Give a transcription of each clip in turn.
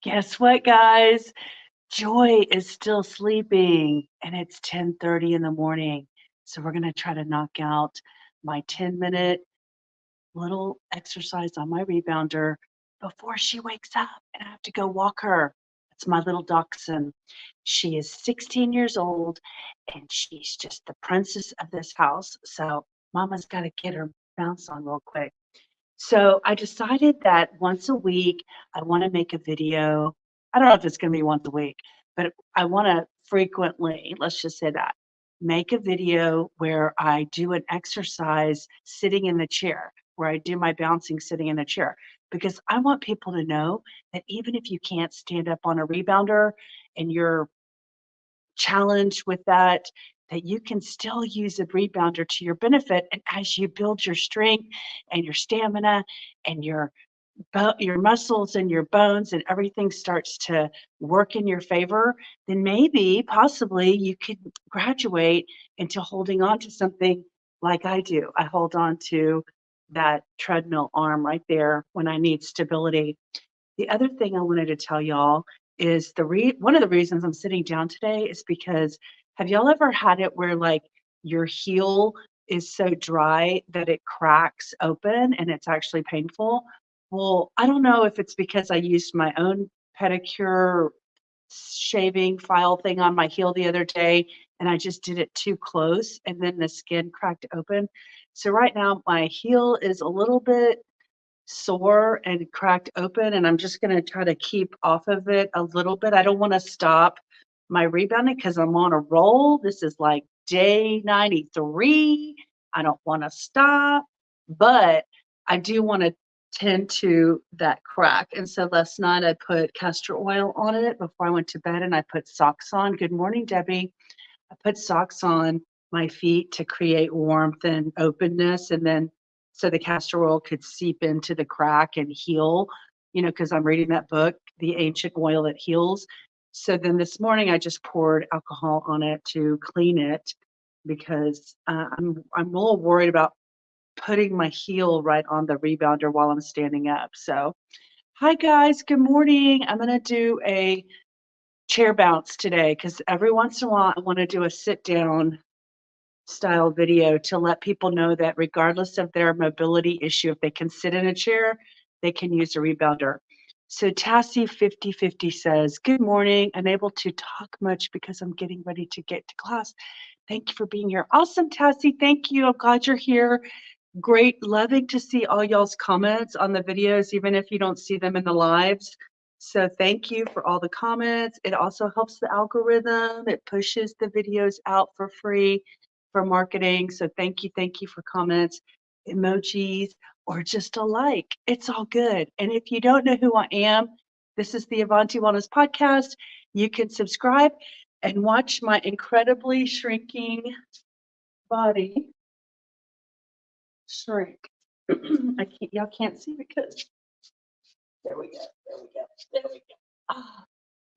Guess what, guys? Joy is still sleeping and it's 10:30 in the morning. So we're going to try to knock out my 10-minute little exercise on my rebounder before she wakes up and I have to go walk her. It's my little dachshund. She is 16 years old and she's just the princess of this house. So mama's got to get her bounce on real quick. So I decided that once a week, I want to make a video. I don't know if it's going to be once a week, but I want to frequently, let's just say that, make a video where I do an exercise sitting in the chair, where I do my bouncing sitting in the chair, because I want people to know that even if you can't stand up on a rebounder and you're challenge with that, that you can still use a rebounder to your benefit. And as you build your strength and your stamina and your muscles and your bones and everything starts to work in your favor, then maybe possibly you could graduate into holding on to something like I do. I hold on to that treadmill arm right there when I need stability. The other thing I wanted to tell y'all is one of the reasons I'm sitting down today is because have y'all ever had it where like your heel is so dry that it cracks open and it's actually painful? Well, I don't know if it's because I used my own pedicure shaving file thing on my heel the other day and I just did it too close and then the skin cracked open. So right now my heel is a little bit sore and cracked open, and I'm just gonna try to keep off of it a little bit. I don't wanna stop my rebounding because I'm on a roll. This is like day 93. I don't wanna stop, but I do wanna tend to that crack. And so last night I put castor oil on it before I went to bed and I put socks on. Good morning, Debbie. I put socks on my feet to create warmth and openness, and then so the castor oil could seep into the crack and heal, because I'm reading that book, The Ancient Oil That Heals. So then this morning I just poured alcohol on it to clean it because I'm a little worried about putting my heel right on the rebounder while I'm standing up. So, hi guys, good morning. I'm gonna do a chair bounce today because every once in a while I want to do a sit down style video to let people know that regardless of their mobility issue, if they can sit in a chair, they can use a rebounder. So Tassie 5050 says, good morning, unable to talk much because I'm getting ready to get to class. Thank you for being here. Awesome, Tassie. Thank you. I'm glad you're here. Great. Loving to see all y'all's comments on the videos, even if you don't see them in the lives. So thank you for all the comments. It also helps the algorithm. It pushes the videos out for free for marketing. So thank you for comments, emojis, or just a like. It's all good. And if you don't know who I am, this is the Avanti Wellness Podcast. You can subscribe and watch my incredibly shrinking body shrink. Y'all can't see because there we go, there we go, there we go.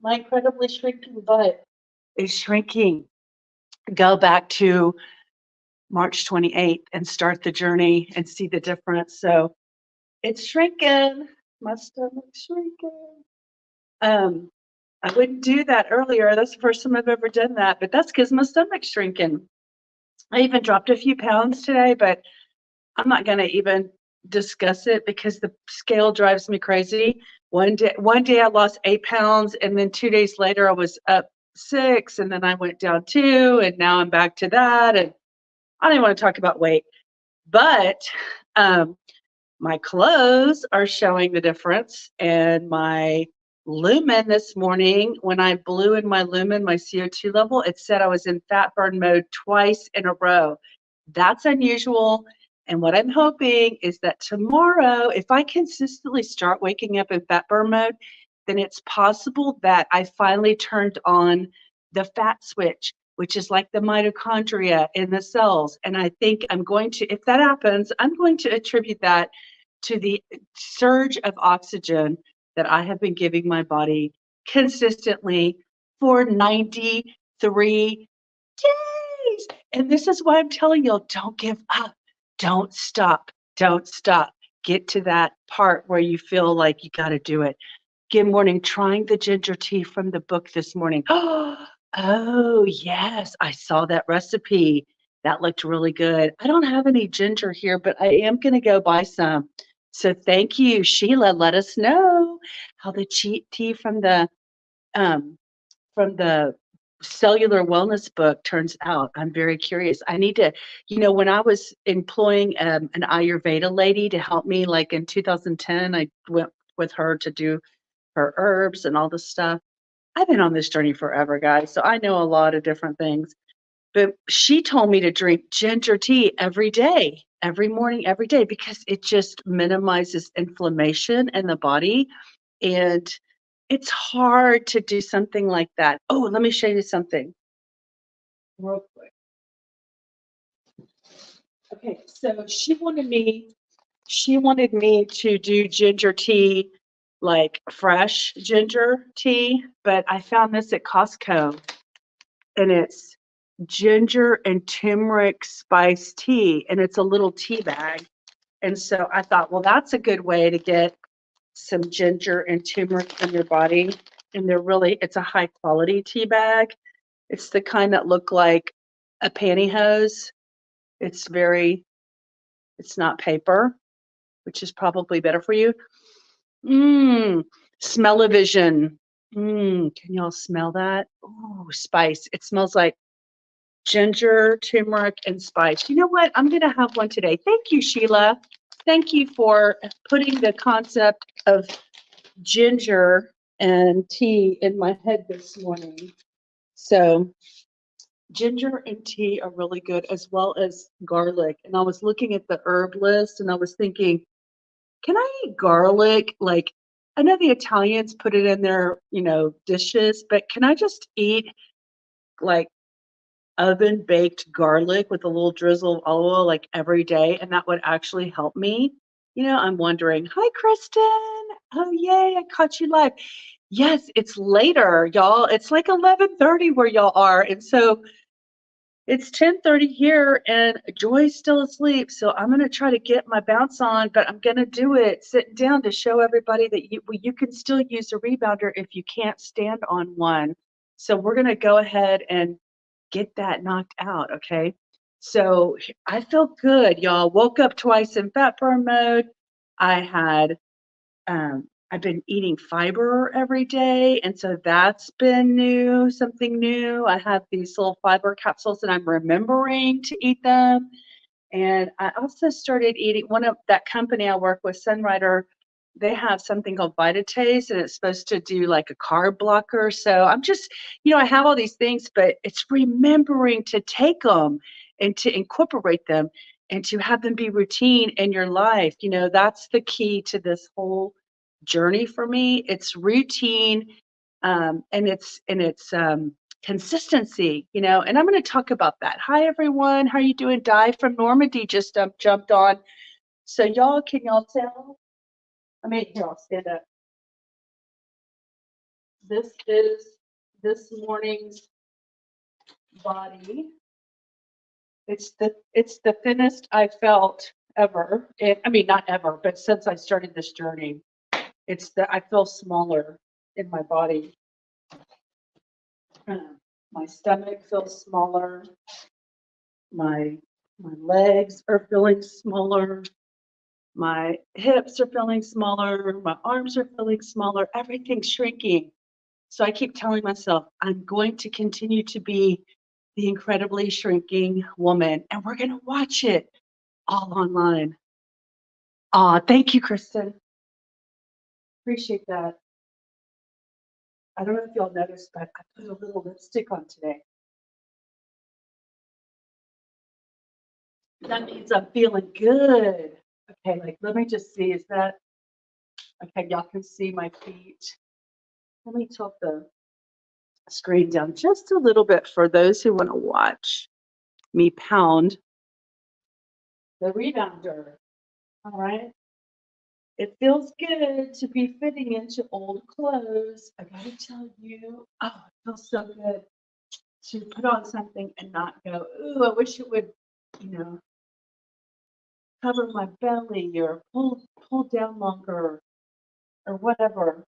My incredibly shrinking butt is shrinking. Go back to March 28th and start the journey and see the difference. So it's shrinking. My stomach's shrinking. I wouldn't do that earlier. That's the first time I've ever done that, but that's because my stomach's shrinking. I even dropped a few pounds today, but I'm not going to even discuss it because the scale drives me crazy. One day I lost 8 pounds, and then 2 days later I was up 6, and then I went down 2, and now I'm back to that. And I don't even want to talk about weight, but my clothes are showing the difference. And my lumen this morning, when I blew in my lumen, my CO2 level, it said I was in fat burn mode twice in a row. That's unusual. And what I'm hoping is that tomorrow, if I consistently start waking up in fat burn mode, then it's possible that I finally turned on the fat switch, which is like the mitochondria in the cells. And I think I'm going to, if that happens, I'm going to attribute that to the surge of oxygen that I have been giving my body consistently for 93 days. And this is why I'm telling y'all, don't give up. Don't stop. Don't stop. Get to that part where you feel like you got to do it. Good morning. Trying the ginger tea from the book this morning. Oh, yes. I saw that recipe. That looked really good. I don't have any ginger here, but I am going to go buy some. So thank you, Sheila. Let us know how the tea um, from the cellular wellness book turns out. I'm very curious. I need to, when I was employing an Ayurveda lady to help me, like in 2010, I went with her to do her herbs and all this stuff. I've been on this journey forever, guys, so I know a lot of different things. But she told me to drink ginger tea every day, every morning, every day, because it just minimizes inflammation in the body. And it's hard to do something like that. Oh, let me show you something real quick. Okay, so she wanted me to do ginger tea, like fresh ginger tea, but I found this at Costco and it's ginger and turmeric spice tea, and it's a little tea bag. And so I thought, well, that's a good way to get some ginger and turmeric in your body. And it's a high quality tea bag. It's the kind that look like a pantyhose. It's not paper, which is probably better for you. Smell-o-vision. Can y'all smell that? Ooh, spice. It smells like ginger, turmeric, and spice. You know what? I'm going to have one today. Thank you, Sheila. Thank you for putting the concept of ginger and tea in my head this morning. So ginger and tea are really good, as well as garlic. And I was looking at the herb list and I was thinking, can I eat garlic? Like, I know the Italians put it in their, dishes, but can I just eat like oven baked garlic with a little drizzle of olive oil like every day? And that would actually help me. I'm wondering, hi, Kristen. Oh, yay, I caught you live. Yes, it's later, y'all. It's like 11:30 where y'all are. And so it's 10:30 here and Joy's still asleep. So I'm going to try to get my bounce on, but I'm going to do it sitting down to show everybody that you can still use a rebounder if you can't stand on one. So we're going to go ahead and get that knocked out. Okay. So I felt good, y'all. Woke up twice in fat burn mode. I had I've been eating fiber every day, and so that's been new, something new. I have these little fiber capsules, and I'm remembering to eat them. And I also started eating one of that company I work with, Sunrider. They have something called Vitataste, and it's supposed to do like a carb blocker. So I'm just, I have all these things, but it's remembering to take them and to incorporate them and to have them be routine in your life. That's the key to this whole journey for me. It's routine, and it's consistency, and I'm going to talk about that. Hi, everyone. How are you doing? Di from Normandy just jumped on. So can y'all tell? Here, I'll stand up. This is this morning's body. It's the thinnest I felt ever. Not ever, but since I started this journey, I feel smaller in my body. My stomach feels smaller. My legs are feeling smaller. My hips are feeling smaller. My arms are feeling smaller. Everything's shrinking. So I keep telling myself, I'm going to continue to be the incredibly shrinking woman, and we're going to watch it all online. Thank you, Kristen. Appreciate that. I don't know if y'all noticed, but I put a little lipstick on today. That means I'm feeling good. Okay, let me just see. Is that okay? Y'all can see my feet. Let me tilt the screen down just a little bit for those who want to watch me pound the rebounder. All right. It feels good to be fitting into old clothes. I gotta tell you, it feels so good to put on something and not go, ooh, I wish it would, cover my belly or pull down longer or whatever.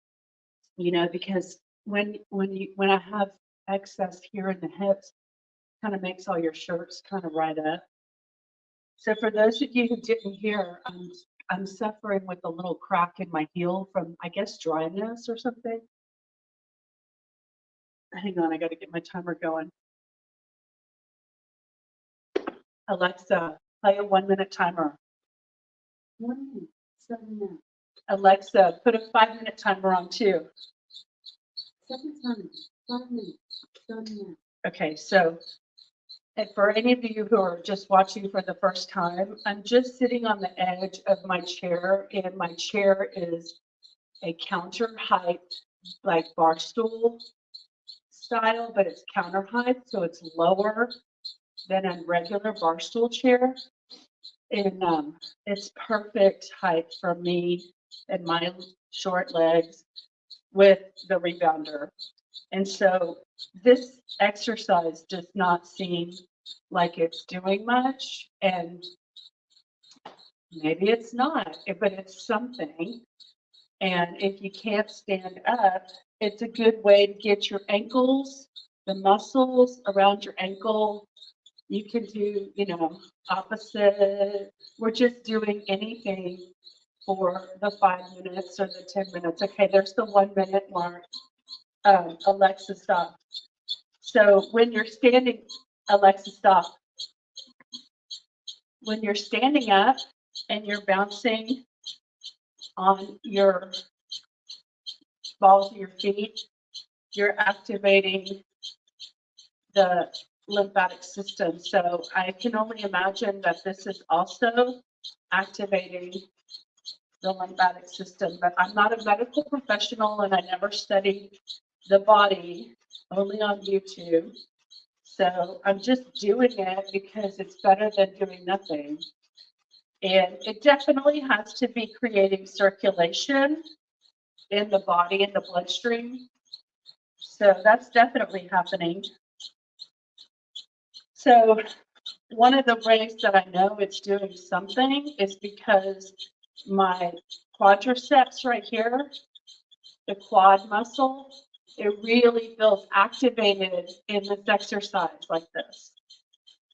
you know, because when I have excess here in the hips, kind of makes all your shirts kind of right up. So for those of you who didn't hear, I'm suffering with a little crack in my heel from, I guess, dryness or something. Hang on, I got to get my timer going. Alexa, play a 1-minute timer. 1 minute, 7 minutes. Alexa, put a 5-minute timer on too. 7 times, 5 minutes, 7 minutes. Okay, so and for any of you who are just watching for the first time, I'm just sitting on the edge of my chair, and my chair is a counter height, like bar stool style, but it's counter height, so it's lower than a regular bar stool chair. And it's perfect height for me and my short legs with the rebounder. And so this exercise does not seem like it's doing much, and maybe it's not, but it's something. And if you can't stand up, it's a good way to get your ankles, the muscles around your ankle. You can do, you know, opposite. We're just doing anything for the 5 minutes or the 10 minutes. Okay, there's the 1 minute mark. Alexa, stop. So when you're standing, Alexa, stop. When you're standing up and you're bouncing on your balls of your feet, you're activating the lymphatic system. So I can only imagine that this is also activating the lymphatic system. But I'm not a medical professional, and I never studied the body, only on YouTube. So I'm just doing it because it's better than doing nothing. And it definitely has to be creating circulation in the body, in the bloodstream. So that's definitely happening. So one of the ways that I know it's doing something is because my quadriceps right here, the quad muscle, it really feels activated in this exercise like this.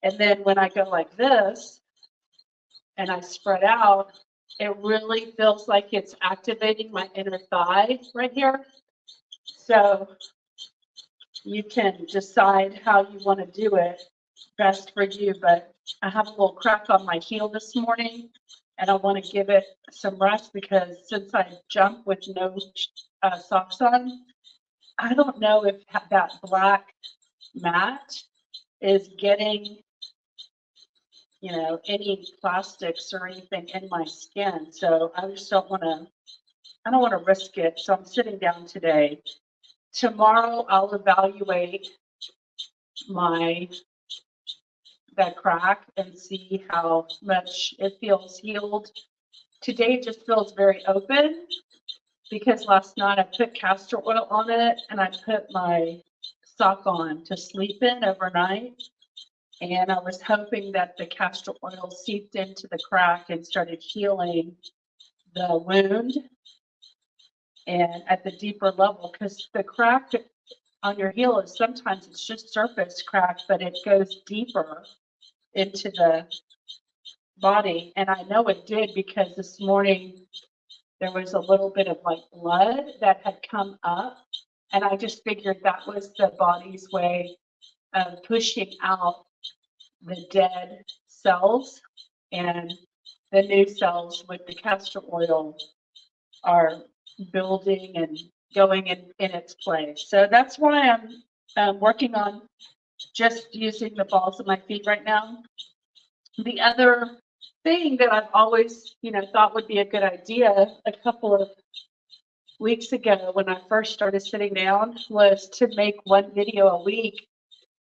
And then when I go like this and I spread out, it really feels like it's activating my inner thigh right here. So you can decide how you want to do it best for you, but I have a little crack on my heel this morning, and I want to give it some rest because since I jumped with no socks on, I don't know if that black mat is getting, you know, any plastics or anything in my skin. So I just don't want to, I don't want to risk it. So I'm sitting down today. Tomorrow I'll evaluate that crack and see how much it feels healed. Today just feels very open because last night I put castor oil on it and I put my sock on to sleep in overnight. And I was hoping that the castor oil seeped into the crack and started healing the wound and at the deeper level, because the crack on your heel is sometimes it's just surface crack, but it goes deeper into the body. And I know it did because this morning there was a little bit of like blood that had come up, and I just figured that was the body's way of pushing out the dead cells, and the new cells with the castor oil are building and going in its place. So that's why I'm working on just using the balls of my feet right now. The other thing that I've always, you know, thought would be a good idea a couple of weeks ago when I first started sitting down was to make one video a week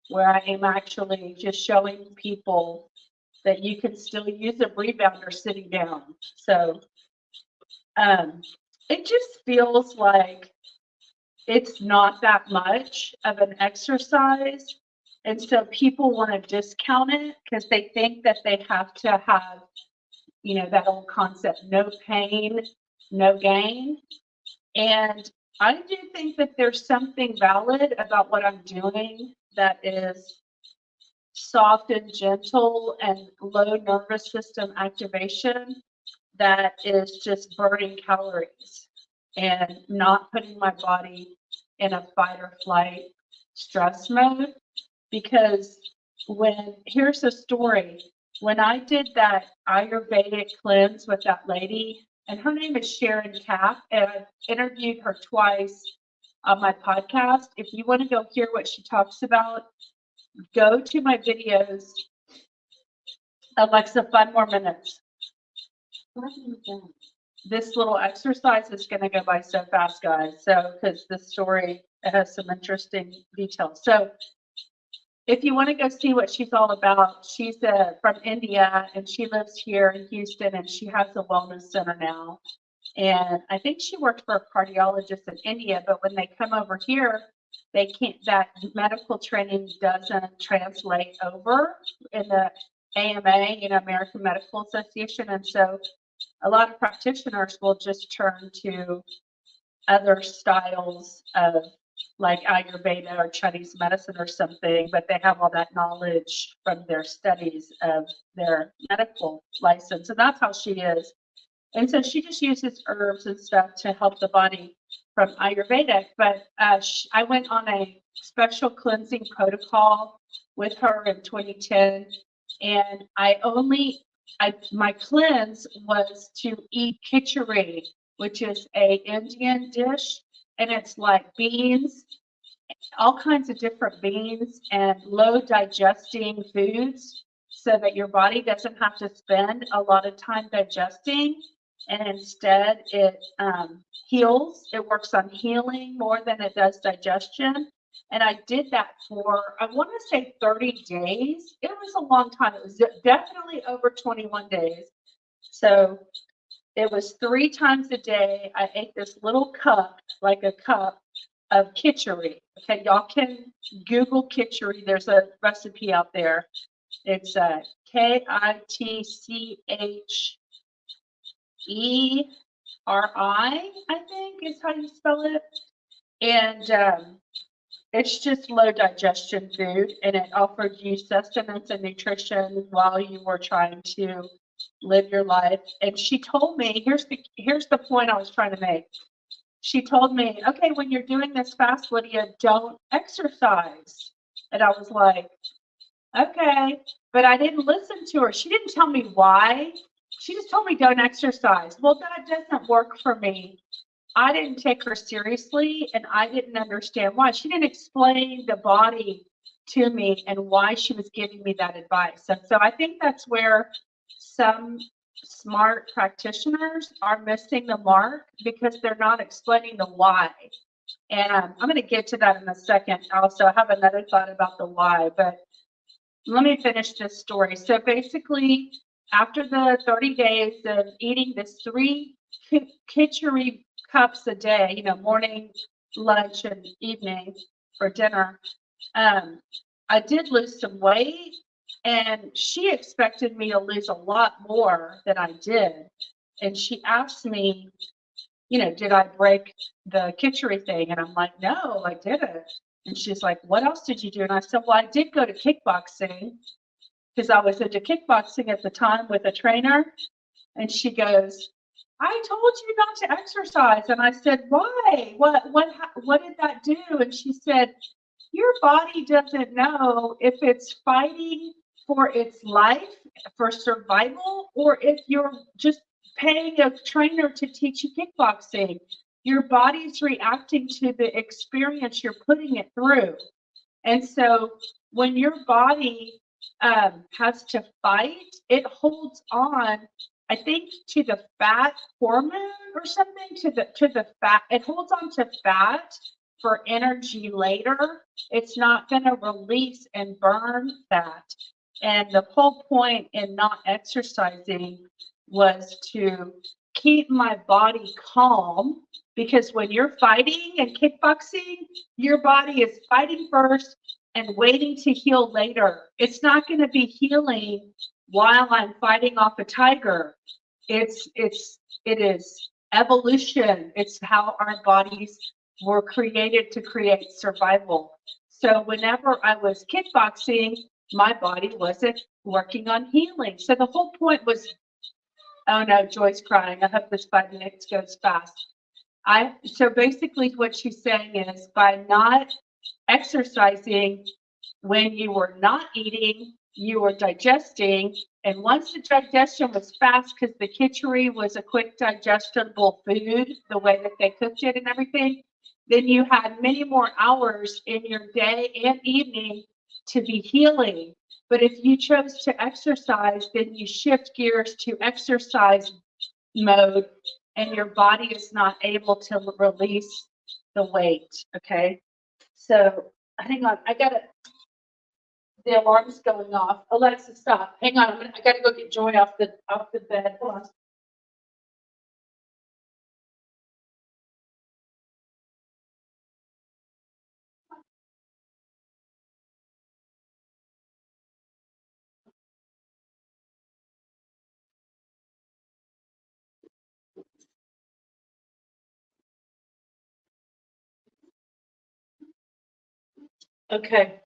where I am actually just showing people that you can still use a rebounder sitting down. So it just feels like it's not that much of an exercise. And so people want to discount it because they think that they have to have, you know, that old concept, no pain, no gain. And I do think that there's something valid about what I'm doing that is soft and gentle and low nervous system activation that is just burning calories and not putting my body in a fight or flight stress mode. Because here's a story. When I did that Ayurvedic cleanse with that lady, and her name is Sharon Kapp, and I've interviewed her twice on my podcast. If you want to go hear what she talks about, go to my videos. Alexa, 5 more minutes. This little exercise is going to go by so fast, guys. So, because this story has some interesting details. So, if you want to go see what she's all about, she's from India and she lives here in Houston, and she has a wellness center now. And I think she worked for a cardiologist in India, but when they come over here, they can't, that medical training doesn't translate over in the AMA, American Medical Association. And so a lot of practitioners will just turn to other styles of like Ayurveda or Chinese medicine or something, but they have all that knowledge from their studies of their medical license. And that's how she is. And so she just uses herbs and stuff to help the body from Ayurvedic. But I went on a special cleansing protocol with her in 2010. And my cleanse was to eat khichdi, which is a Indian dish. And it's like beans, all kinds of different beans and low digesting foods so that your body doesn't have to spend a lot of time digesting. And instead it heals. It works on healing more than it does digestion. And I did that for, I want to say 30 days. It was a long time. It was definitely over 21 days. So it was 3 times a day. I ate this little cup, like a cup of khichdi. Okay, y'all can Google khichdi. There's a recipe out there. It's KITCHERI, I think is how you spell it. And it's just low digestion food, and it offered you sustenance and nutrition while you were trying to live your life. And she told me, here's the point I was trying to make. She told me, okay, when you're doing this fast, Lydia, don't exercise. And I was like, okay, but I didn't listen to her. She didn't tell me why. She just told me don't exercise. Well, that doesn't work for me. I didn't take her seriously, and I didn't understand why. She didn't explain the body to me and why she was giving me that advice. And so I think that's where some smart practitioners are missing the mark, because they're not explaining the why. And I'm going to get to that in a second. I also have another thought about the why, but let me finish this story. So basically, after the 30 days of eating this 3 khichdi cups a day, morning, lunch, and evening for dinner, I did lose some weight, and she expected me to lose a lot more than I did. And she asked me, did I break the khichdi thing? And I'm like, no, I didn't. And she's like, what else did you do? And I said, well, I did go to kickboxing, because I was into kickboxing at the time with a trainer. And she goes, I told you not to exercise. And I said, why? What did that do? And she said, your body doesn't know if it's fighting for its life, for survival, or if you're just paying a trainer to teach you kickboxing. Your body's reacting to the experience you're putting it through. And so when your body has to fight, it holds on, I think, to the fat hormone or something, to the fat. It holds on to fat for energy later. It's not going to release and burn fat. And the whole point in not exercising was to keep my body calm, because when you're fighting and kickboxing, your body is fighting first and waiting to heal later. It's not going to be healing while I'm fighting off a tiger. It is evolution. It's how our bodies were created to create survival. So whenever I was kickboxing, my body wasn't working on healing. So the whole point was, oh no, Joy's crying. I hope this 5 minutes goes fast. So basically what she's saying is by not exercising when you were not eating, you were digesting. And once the digestion was fast, because the khichdi was a quick digestible food, the way that they cooked it and everything, then you had many more hours in your day and evening to be healing. But if you chose to exercise, then you shift gears to exercise mode and your body is not able to release the weight. Okay. So hang on. The alarm's going off. Alexa, stop. Hang on. I got to go get Joy off the bed. Hold on. Okay.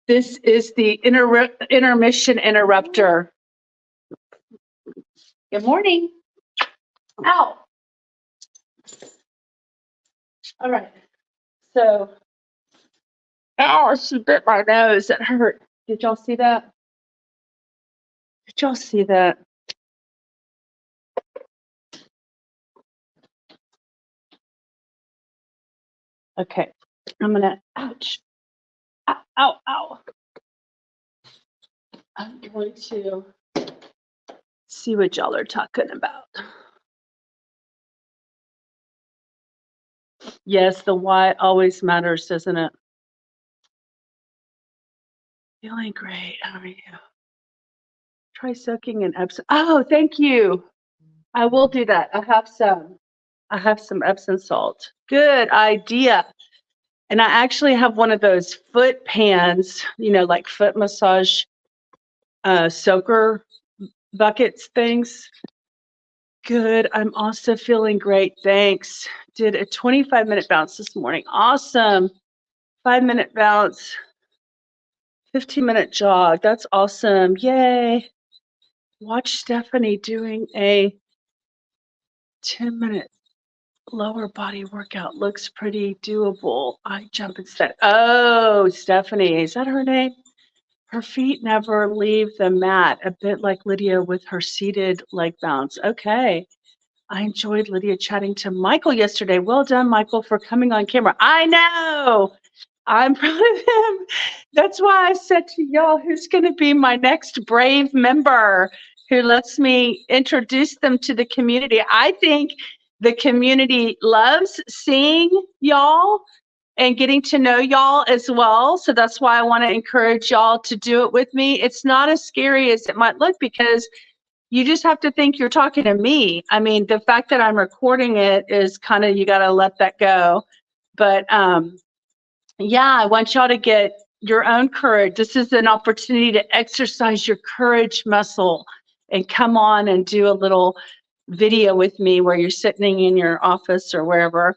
This is the intermission interrupter. Good morning. Ow. All right. So, ow, she bit my nose. It hurt. Did y'all see that? Did y'all see that? Okay. I'm going to, ouch. Ow, ow, ow. I'm going to see what y'all are talking about. Yes, the why always matters, doesn't it? Feeling great. How are you? Try soaking in Epsom. Oh, thank you. I will do that. I have some Epsom salt. Good idea. And I actually have one of those foot pans, like foot massage soaker buckets things. Good. I'm also feeling great. Thanks. Did a 25-minute bounce this morning. Awesome. 5-minute bounce. 15-minute jog. That's awesome. Yay. Watch Stephanie doing a 10-minute lower body workout. Looks pretty doable. I jump instead. Oh, Stephanie. Is that her name? Her feet never leave the mat, a bit like Lydia with her seated leg bounce. Okay. I enjoyed Lydia chatting to Michael yesterday. Well done, Michael, for coming on camera. I know. I'm proud of him. That's why I said to y'all, who's going to be my next brave member who lets me introduce them to the community? I think the community loves seeing y'all and getting to know y'all as well. So that's why I want to encourage y'all to do it with me. It's not as scary as it might look because you just have to think you're talking to me. I mean, the fact that I'm recording it is kind of, you got to let that go. But yeah, I want y'all to get your own courage. This is an opportunity to exercise your courage muscle and come on and do a little video with me where you're sitting in your office or wherever.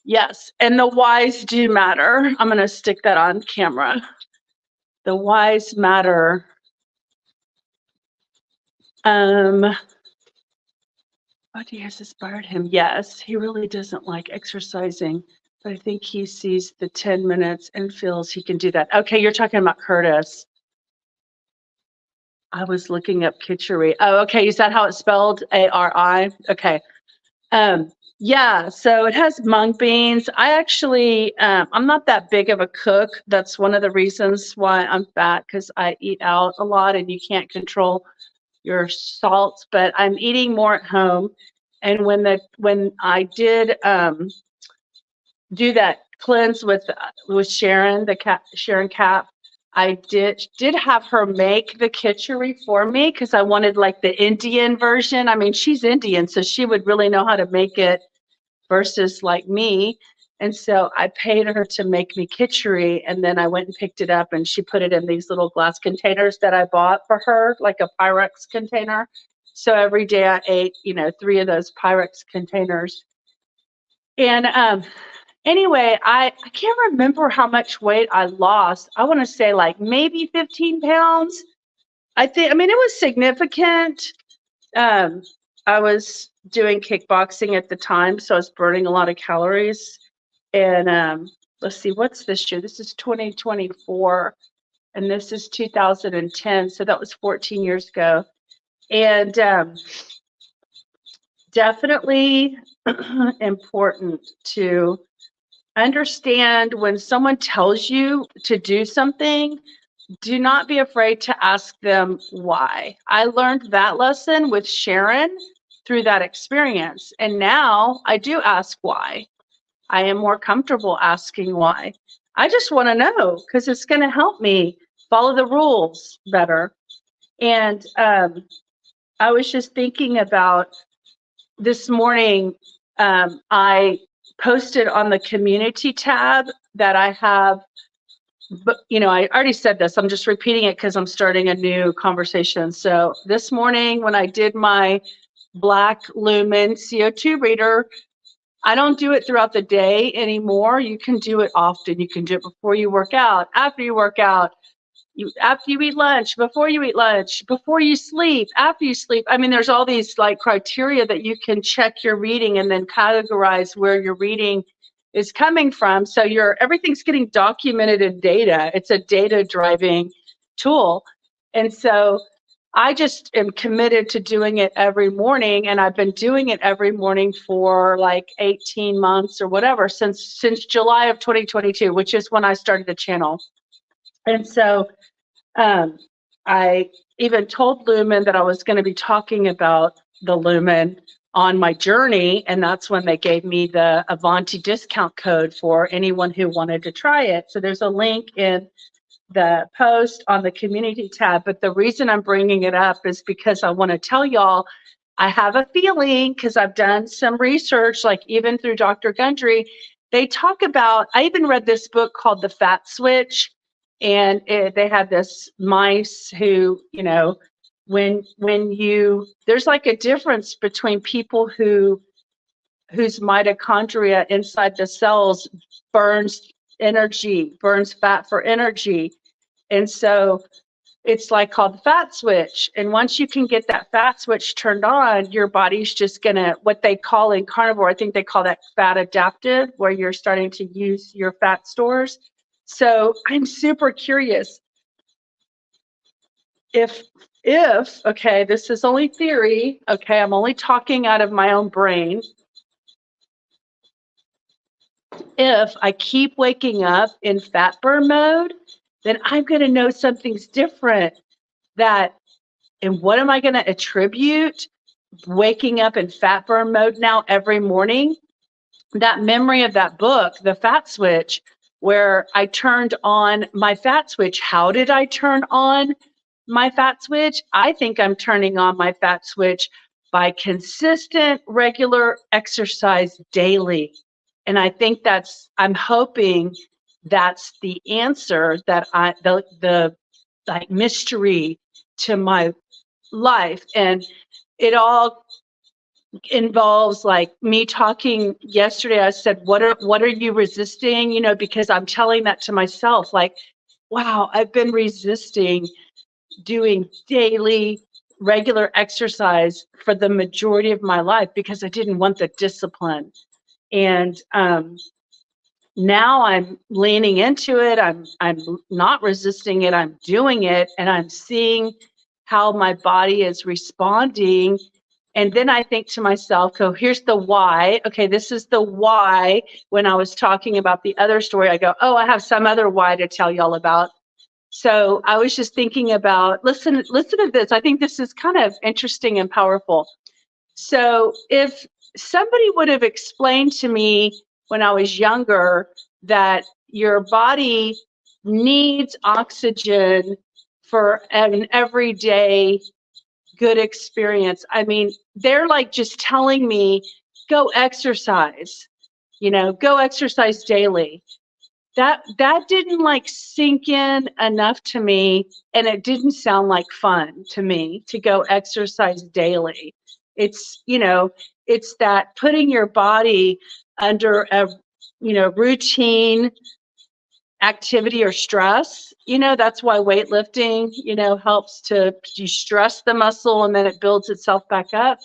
Yes, and the whys do matter. I'm going to stick that on camera. The whys matter. What has inspired him? Yes, he really doesn't like exercising, but I think he sees the 10 minutes and feels he can do that. Okay, you're talking about Curtis. I was looking up Kitchery. Oh, okay. Is that how it's spelled? A-R-I? Okay. Yeah, so it has mung beans. I actually, I'm not that big of a cook. That's one of the reasons why I'm fat, because I eat out a lot and you can't control your salts, but I'm eating more at home. And when I did do that cleanse with Sharon, Sharon Cap, I did have her make the kitchery for me because I wanted like the Indian version. I mean, she's Indian, so she would really know how to make it versus like me. And so I paid her to make me kitchery, and then I went and picked it up, and she put it in these little glass containers that I bought for her, like a Pyrex container. So every day I ate, 3 of those Pyrex containers. And anyway, I can't remember how much weight I lost. I want to say like maybe 15 pounds. I mean, it was significant. Um, I was doing kickboxing at the time, so I was burning a lot of calories. And let's see, what's this year? This is 2024, and this is 2010. So that was 14 years ago. And definitely important to understand when someone tells you to do something, do not be afraid to ask them why. I learned that lesson with Sharon through that experience. And now I do ask why. I am more comfortable asking why. I just want to know because it's going to help me follow the rules better. And I was just thinking about this morning, I posted on the community tab that I have, but I already said this. I'm just repeating it because I'm starting a new conversation. So this morning when I did my Black Lumen CO2 reader, I don't do it throughout the day anymore. You can do it often. You can do it before you work out, after you work out, after you eat lunch, before you eat lunch, before you sleep, after you sleep. I mean, there's all these like criteria that you can check your reading and then categorize where your reading is coming from. So everything's getting documented in data. It's a data driving tool. And so I just am committed to doing it every morning, and I've been doing it every morning for like 18 months or whatever since July of 2022, which is when I started the channel. And so I even told Lumen that I was going to be talking about the Lumen on my journey, and that's when they gave me the Avanti discount code for anyone who wanted to try it. So there's a link in the post on the community tab, but the reason I'm bringing it up is because I want to tell y'all, I have a feeling, because I've done some research, like even through Dr. Gundry, they talk about, I even read this book called The Fat Switch, and they had this mice who, when there's like a difference between people whose mitochondria inside the cells burns energy, burns fat for energy. And so it's like called the fat switch. And once you can get that fat switch turned on, your body's just gonna, what they call in carnivore, I think they call that fat adaptive, where you're starting to use your fat stores. So I'm super curious if, okay, this is only theory, okay, I'm only talking out of my own brain. If I keep waking up in fat burn mode, then I'm going to know something's different. And what am I going to attribute waking up in fat burn mode now every morning? That memory of that book, The Fat Switch, where I turned on my fat switch. How did I turn on my fat switch? I think I'm turning on my fat switch by consistent, regular exercise daily. And I think I'm hoping that's the answer, that the like mystery to my life. And it all involves like me talking yesterday. I said, what are you resisting? Because I'm telling that to myself, like, wow, I've been resisting doing daily regular exercise for the majority of my life because I didn't want the discipline. And now I'm leaning into it. I'm not resisting it. I'm doing it, and I'm seeing how my body is responding. And then I think to myself, oh, here's the why. Okay, this is the why. When I was talking about the other story, I go, oh, I have some other why to tell y'all about. So I was just thinking about, listen to this. I think this is kind of interesting and powerful. So if somebody would have explained to me when I was younger that your body needs oxygen for an everyday good experience, I mean, they're like just telling me, go exercise, go exercise daily. That didn't like sink in enough to me, and it didn't sound like fun to me to go exercise daily. It's it's that putting your body under a, routine activity or stress. That's why weightlifting, helps to de-stress the muscle and then it builds itself back up.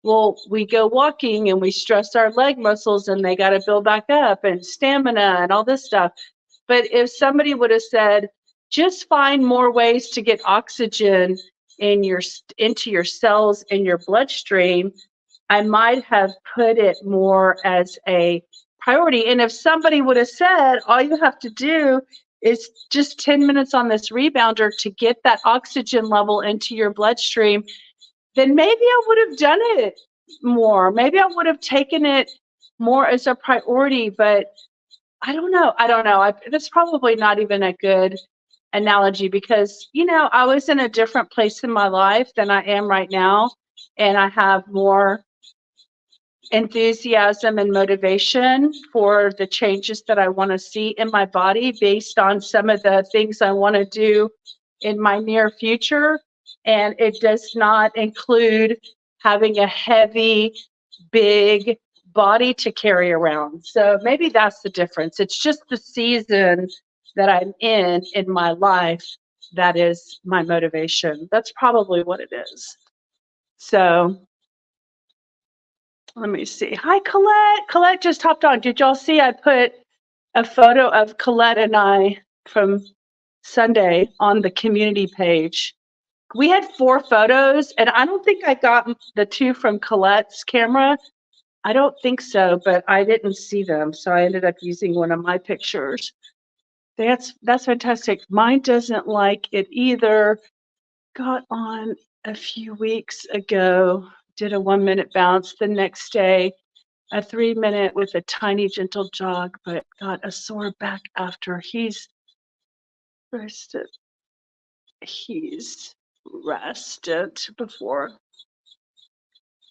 Well, we go walking and we stress our leg muscles and they got to build back up, and stamina and all this stuff. But if somebody would have said, just find more ways to get oxygen into your cells in your bloodstream, I might have put it more as a priority. And if somebody would have said, all you have to do is just 10 minutes on this rebounder to get that oxygen level into your bloodstream, then maybe I would have done it more. Maybe I would have taken it more as a priority, but I don't know. That's probably not even a good analogy because, I was in a different place in my life than I am right now. And I have more enthusiasm and motivation for the changes that I want to see in my body based on some of the things I want to do in my near future. And it does not include having a heavy, big body to carry around. So maybe that's the difference. It's just the season that I'm in my life that is my motivation. That's probably what it is. So let me see. Hi, Colette. Colette just hopped on. Did y'all see I put a photo of Colette and I from Sunday on the community page? We had 4 photos, and I don't think I got the 2 from Colette's camera. I don't think so, but I didn't see them, so I ended up using one of my pictures. That's fantastic. Mine doesn't like it either. Got on a few weeks ago, did a 1-minute bounce. The next day, a 3-minute with a tiny gentle jog, but got a sore back after. He's rested. He's rested before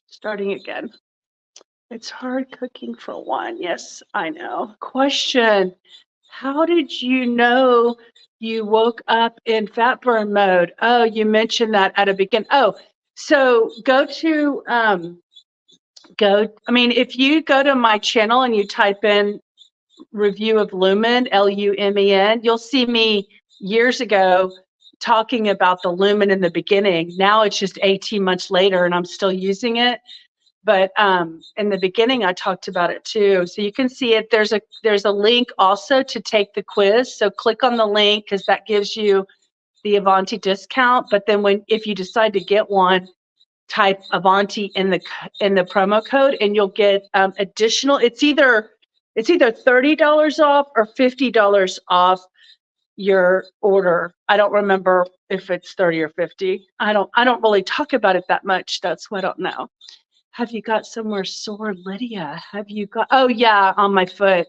starting again. It's hard cooking for one. Yes, I know. Question: how did you know you woke up in fat burn mode? Oh, you mentioned that at a beginning. Oh, so if you go to my channel and you type in review of Lumen, Lumen, you'll see me years ago talking about the Lumen in the beginning. Now it's just 18 months later and I'm still using it. But in the beginning, I talked about it too. So you can see it. There's a link also to take the quiz. So click on the link because that gives you the Avanti discount. But then if you decide to get one, type Avanti in the promo code, and you'll get additional. It's either $30 off or $50 off your order. I don't remember if it's 30 or 50. I don't really talk about it that much. That's why I don't know. Have you got somewhere sore, Lydia? Oh yeah, on my foot.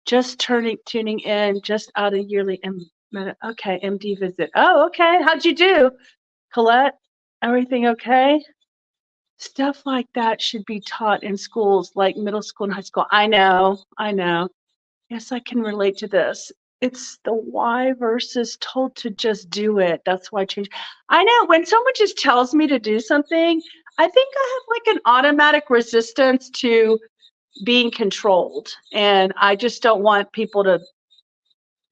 Just tuning in, just out of yearly okay, MD visit. Oh, okay. How'd you do, Colette? Everything okay? Stuff like that should be taught in schools, like middle school and high school. I know. Yes, I can relate to this. It's the why versus told to just do it. That's why I change. I know when someone just tells me to do something, I think I have like an automatic resistance to being controlled. And I just don't want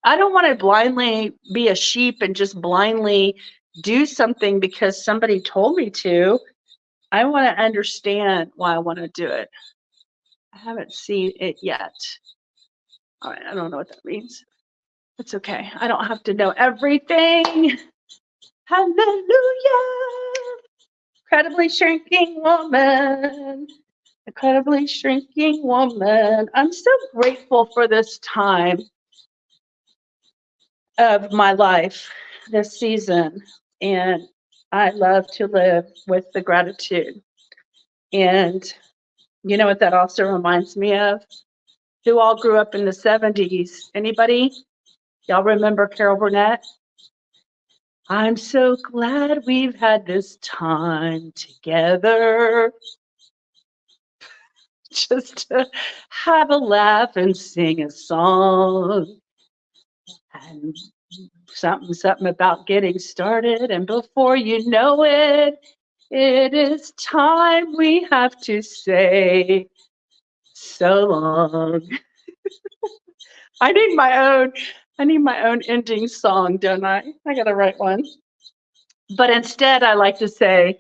I don't want to blindly be a sheep and just blindly do something because somebody told me to. I want to understand why I want to do it. I haven't seen it yet. All right, I don't know what that means. It's okay. I don't have to know everything. Hallelujah. Incredibly shrinking woman. Incredibly shrinking woman. I'm so grateful for this time of my life, this season. And I love to live with the gratitude. And you know what that also reminds me of? Who all grew up in the 70s? Anybody? Y'all remember Carol Burnett? I'm so glad we've had this time together. Just to have a laugh and sing a song. And something about getting started. And before you know it, it is time we have to say so long. I need my own ending song, don't I? I gotta write one. But instead I like to say,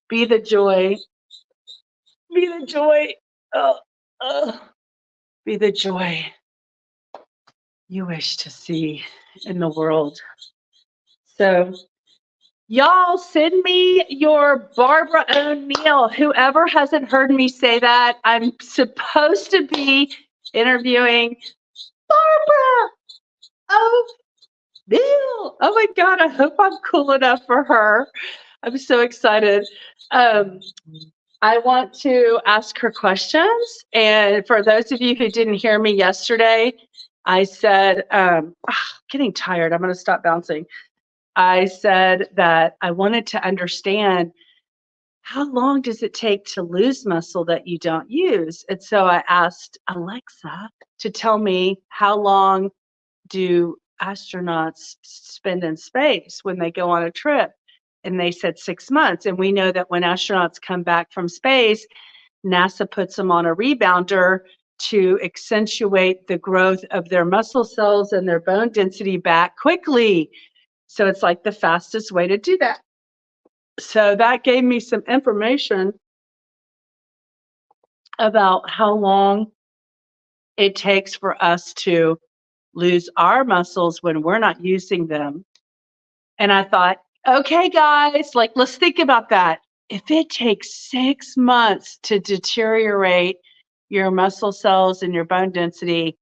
be the joy, be the joy, oh, oh, be the joy you wish to see in the world. So y'all send me your Barbara O'Neill. Whoever hasn't heard me say that, I'm supposed to be interviewing Barbara O'Neill. Oh my God, I hope I'm cool enough for her. I'm so excited. I want to ask her questions. And for those of you who didn't hear me yesterday, I said, getting tired. I'm going to stop bouncing. I said that I wanted to understand how long does it take to lose muscle that you don't use? And so I asked Alexa to tell me how long do astronauts spend in space when they go on a trip? And they said 6 months. And we know that when astronauts come back from space, NASA puts them on a rebounder to accentuate the growth of their muscle cells and their bone density back quickly. So it's like the fastest way to do that. So that gave me some information about how long it takes for us to lose our muscles when we're not using them. And I thought, okay, guys, like, let's think about that. If it takes 6 months to deteriorate your muscle cells and your bone density,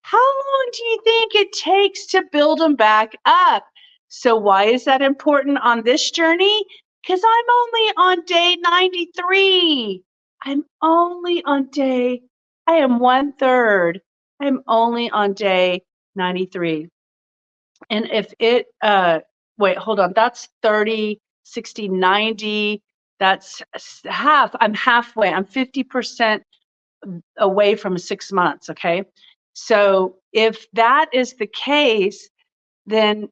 how long do you think it takes to build them back up? So why is that important on this journey? Because I'm only on day 93. I'm only on day, I am 1/3. I'm only on day 93. And if it, wait, hold on, that's 30, 60, 90. That's half. I'm halfway. I'm 50% away from 6 months. Okay. So if that is the case, then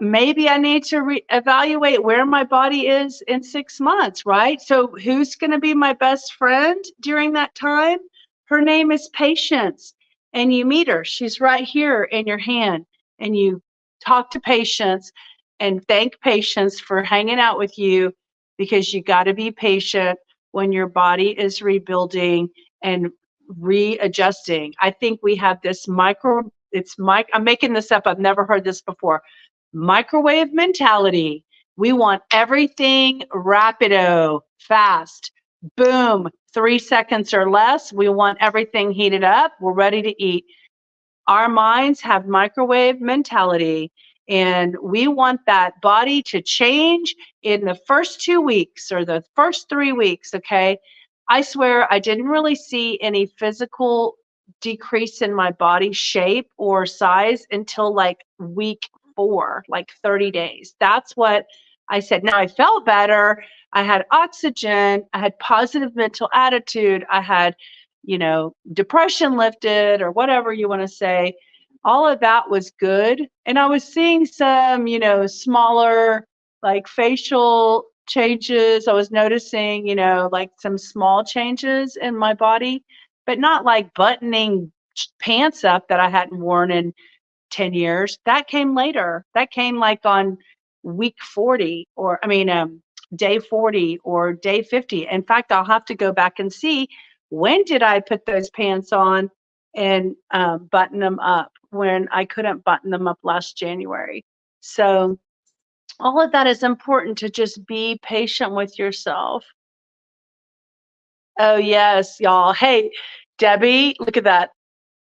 maybe I need to evaluate where my body is in 6 months, right? So who's going to be my best friend during that time? Her name is Patience. And you meet her. She's right here in your hand. And you talk to Patience and thank Patience for hanging out with you, because you got to be patient when your body is rebuilding and readjusting. I think we have this I'm making this up. I've never heard this before. Microwave mentality. We want everything rapido, fast, boom, 3 seconds or less. We want everything heated up. We're ready to eat. Our minds have microwave mentality, and we want that body to change in the first 2 weeks or the first 3 weeks. Okay. I swear I didn't really see any physical decrease in my body shape or size until like week 4, like 30 days. That's what I said. Now I felt better. I had oxygen. I had positive mental attitude. I had, depression lifted, or whatever you want to say. All of that was good. And I was seeing some, smaller, like, facial changes. I was noticing, like, some small changes in my body, but not like buttoning pants up that I hadn't worn in 10 years. That came later. That came like on week 40, or day 40 or day 50. In fact, I'll have to go back and see, when did I put those pants on and button them up when I couldn't button them up last January. So all of that is important, to just be patient with yourself. Oh, yes, y'all. Hey, Debbie, look at that.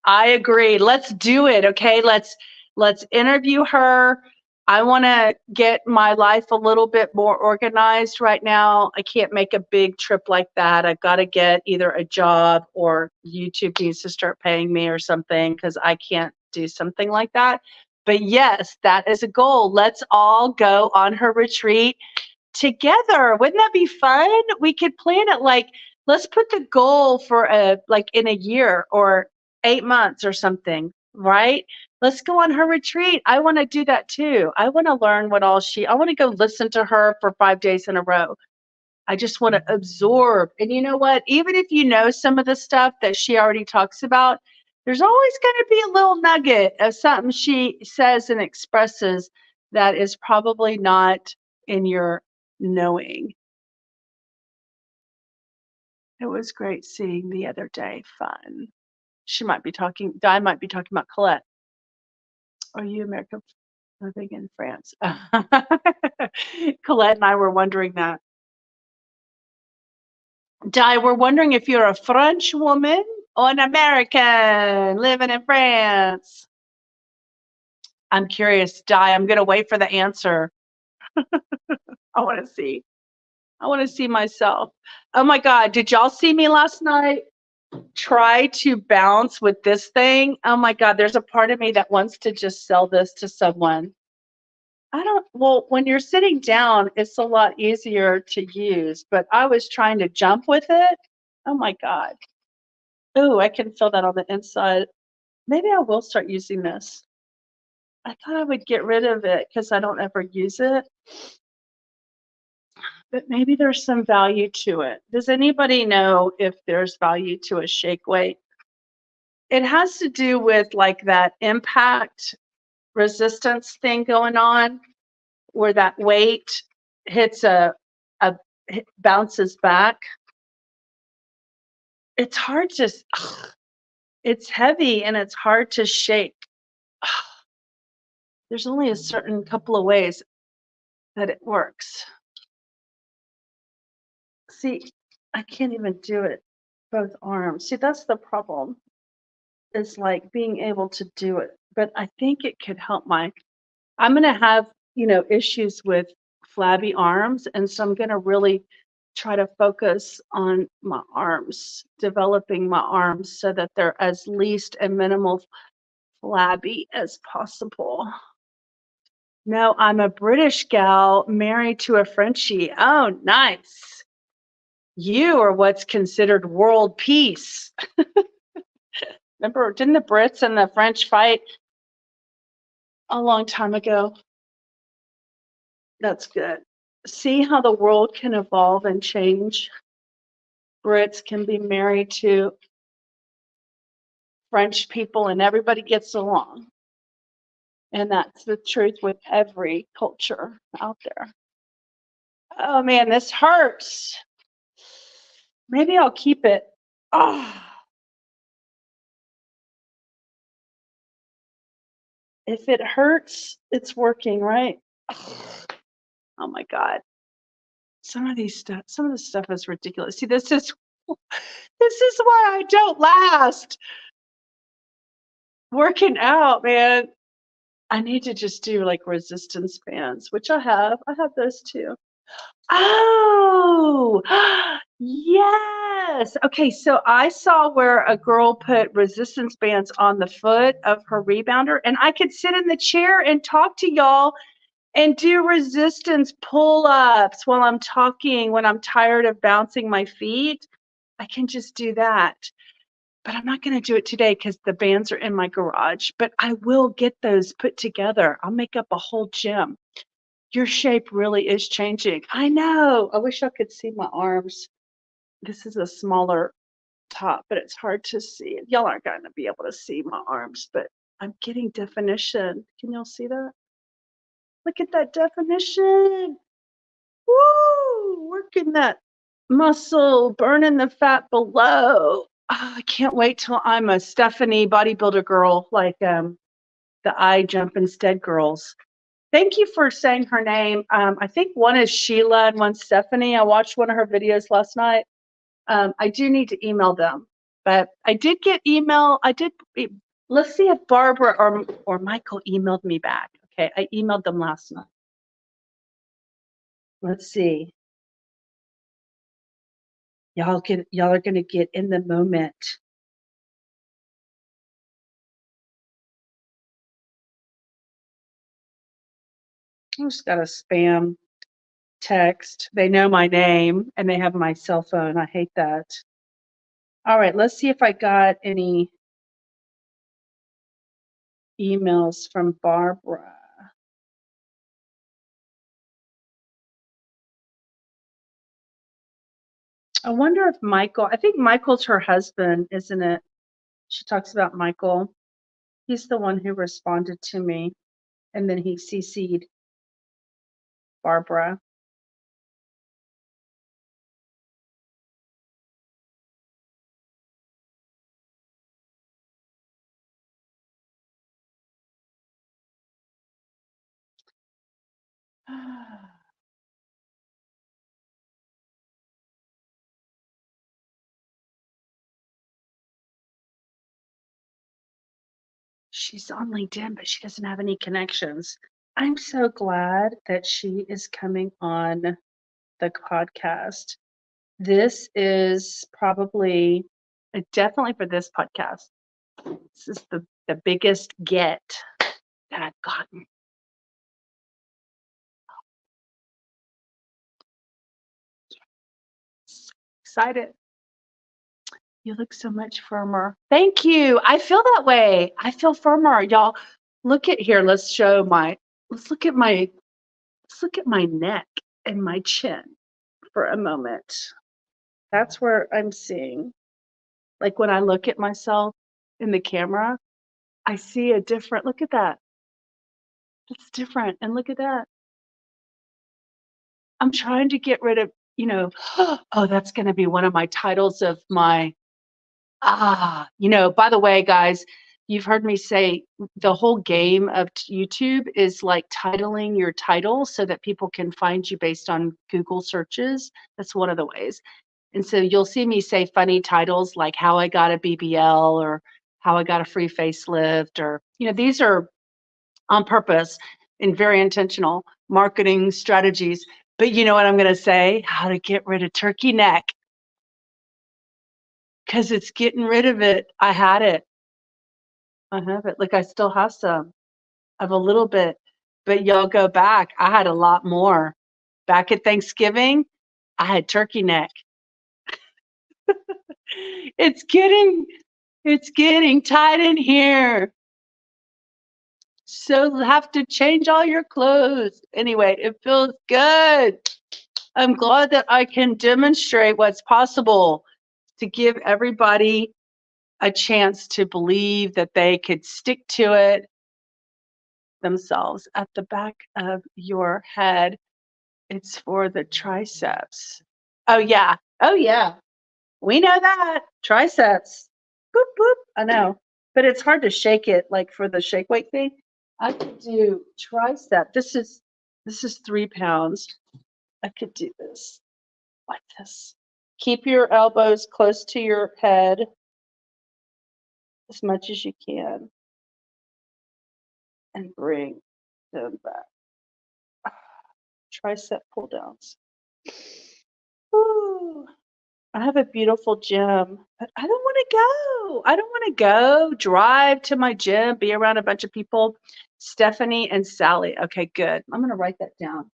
I agree. Let's do it. Okay. Let's interview her. I want to get my life a little bit more organized right now. I can't make a big trip like that. I've got to get either a job, or YouTube needs to start paying me or something, because I can't do something like that. But yes, that is a goal. Let's all go on her retreat together. Wouldn't that be fun? We could plan it, like, let's put the goal for in a year or 8 months or something, right? Let's go on her retreat. I want to do that too. I want to learn I want to go listen to her for 5 days in a row. I just want to absorb. And you know what? Even if you know some of the stuff that she already talks about, there's always going to be a little nugget of something she says and expresses that is probably not in your knowing. It was great seeing the other day. Fun. She might be talking, Di might be talking about Colette. Are you American living in France? Colette and I were wondering that. Di, we're wondering if you're a French woman or an American living in France. I'm curious, Di. I'm going to wait for the answer. I want to see. I want to see myself. Oh my God. Did y'all see me last night? Try to bounce with this thing. Oh my God. There's a part of me that wants to just sell this to someone. Well, when you're sitting down, it's a lot easier to use, but I was trying to jump with it. Oh my God. Oh, I can feel that on the inside. Maybe I will start using this. I thought I would get rid of it because I don't ever use it. But maybe there's some value to it. Does anybody know if there's value to a shake weight? It has to do with like that impact resistance thing going on where that weight hits bounces back. It's hard to, it's heavy and it's hard to shake. There's only a certain couple of ways that it works. See, I can't even do it both arms. See, that's the problem. It's like being able to do it. But I think it could help I'm going to have, issues with flabby arms. And so I'm going to really try to focus on my arms, developing my arms so that they're as least and minimal flabby as possible. No, I'm a British gal married to a Frenchie. Oh, nice. You are what's considered world peace. Remember, didn't the Brits and the French fight a long time ago? That's good. See how the world can evolve and change? Brits can be married to French people and everybody gets along. And that's the truth with every culture out there. Oh man, this hurts. Maybe I'll keep it. Oh. If it hurts, it's working, right? Oh my God. Some of the stuff is ridiculous. See, this is why I don't last. Working out, man. I need to just do like resistance bands, which I have. I have those too. Oh, yes. Okay, so I saw where a girl put resistance bands on the foot of her rebounder, and I could sit in the chair and talk to y'all and do resistance pull-ups while I'm talking when I'm tired of bouncing my feet. I can just do that. But I'm not going to do it today because the bands are in my garage. But I will get those put together. I'll make up a whole gym. Your shape really is changing. I know. I wish I could see my arms. This is a smaller top, but it's hard to see. Y'all aren't going to be able to see my arms, but I'm getting definition. Can y'all see that? Look at that definition. Woo! Working that muscle, burning the fat below. Oh, I can't wait till I'm a Stephanie bodybuilder girl, like the I Jump Instead girls. Thank you for saying her name. I think one is Sheila and one's Stephanie. I watched one of her videos last night. I do need to email them, but I did get email. Let's see if Barbara or Michael emailed me back. Okay, I emailed them last night. Let's see. Y'all are gonna get in the moment. I just got a spam text. They know my name and they have my cell phone. I hate that. All right, let's see if I got any emails from Barbara. I wonder if I think Michael's her husband, isn't it? She talks about Michael. He's the one who responded to me, and then he CC'd Barbara. She's on LinkedIn, but she doesn't have any connections. I'm so glad that she is coming on the podcast. This is probably definitely for this podcast. This is the biggest get that I've gotten. So excited. You look so much firmer. Thank you. I feel that way. I feel firmer. Y'all, look at here. Let's look at my neck and my chin for a moment. That's where I'm seeing. Like when I look at myself in the camera, I see a different, look at that. It's different. And look at that. I'm trying to get rid of, oh, that's going to be one of my titles of my, by the way, guys, you've heard me say the whole game of YouTube is like titling your title so that people can find you based on Google searches. That's one of the ways. And so you'll see me say funny titles like how I got a BBL or how I got a free facelift, or, these are on purpose and very intentional marketing strategies. But you know what I'm going to say? How to get rid of turkey neck. Because it's getting rid of it. I had it. I have it. Like I still have some. I have a little bit. But y'all go back. I had a lot more. Back at Thanksgiving, I had turkey neck. It's getting tight in here. So have to change all your clothes. Anyway, it feels good. I'm glad that I can demonstrate what's possible to give everybody a chance to believe that they could stick to it themselves. At the back of your head, it's for the triceps. Oh, yeah. Oh, yeah. We know that. Triceps. Boop, boop. I know. But it's hard to shake it like for the shake weight thing. I could do tricep. This is 3 pounds. I could do this like this. Keep your elbows close to your head as much as you can and bring them back. Tricep pull downs. Ooh. I have a beautiful gym, but I don't want to go. I don't want to go drive to my gym, be around a bunch of people. Stephanie and Sally. Okay, good. I'm going to write that down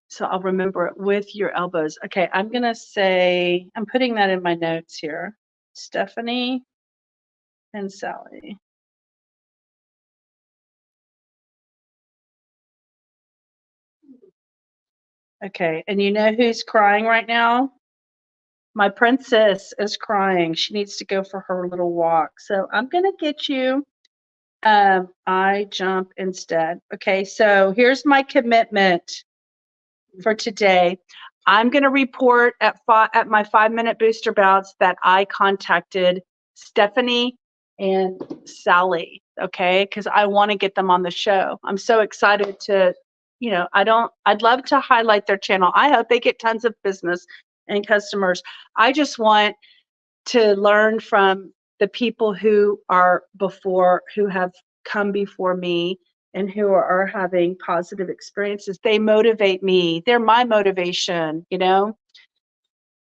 so I'll remember it with your elbows. Okay, I'm going to say, I'm putting that in my notes here. Stephanie and Sally. Okay, and you know who's crying right now? My princess is crying. She needs to go for her little walk. So I'm going to get you. I jump instead. Okay, so here's my commitment for today. I'm going to report at my 5-minute booster bounce that I contacted Stephanie and Sally. Okay, because I want to get them on the show. I'm so excited to, I'd love to highlight their channel. I hope they get tons of business and customers. I just want to learn from the people who have come before me and who are having positive experiences. They motivate me. They're my motivation,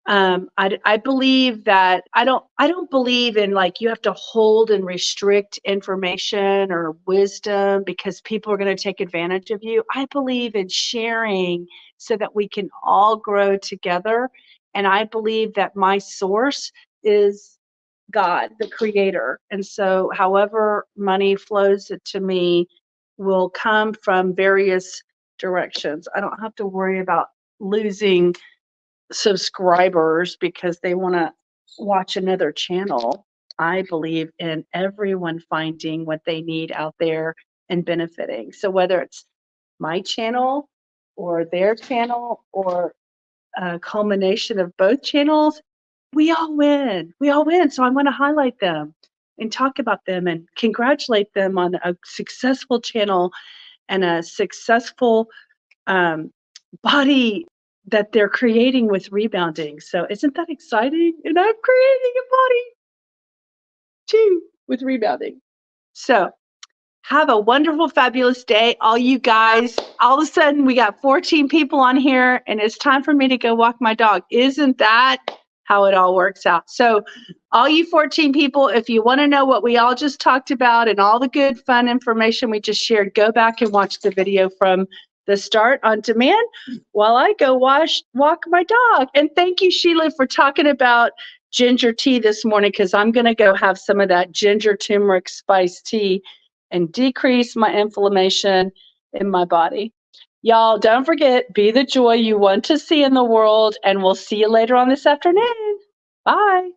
I believe that I don't believe in like you have to hold and restrict information or wisdom because people are going to take advantage of you. I believe in sharing so that we can all grow together. And I believe that my source is God, the creator. And so however money flows to me will come from various directions. I don't have to worry about losing subscribers because they want to watch another channel. I believe in everyone finding what they need out there and benefiting. So whether it's my channel or their channel or a culmination of both channels, we all win. We all win. So I want to highlight them and talk about them and congratulate them on a successful channel and a successful um, body that they're creating with rebounding. So isn't that exciting? And I'm creating a body too with rebounding. So have a wonderful, fabulous day, all you guys. All of a sudden, we got 14 people on here, and it's time for me to go walk my dog. Isn't that how it all works out? So all you 14 people, if you want to know what we all just talked about and all the good, fun information we just shared, go back and watch the video from the start on demand while I go walk my dog. And thank you, Sheila, for talking about ginger tea this morning, because I'm going to go have some of that ginger turmeric spice tea and decrease my inflammation in my body. Y'all, don't forget, be the joy you want to see in the world, and we'll see you later on this afternoon. Bye.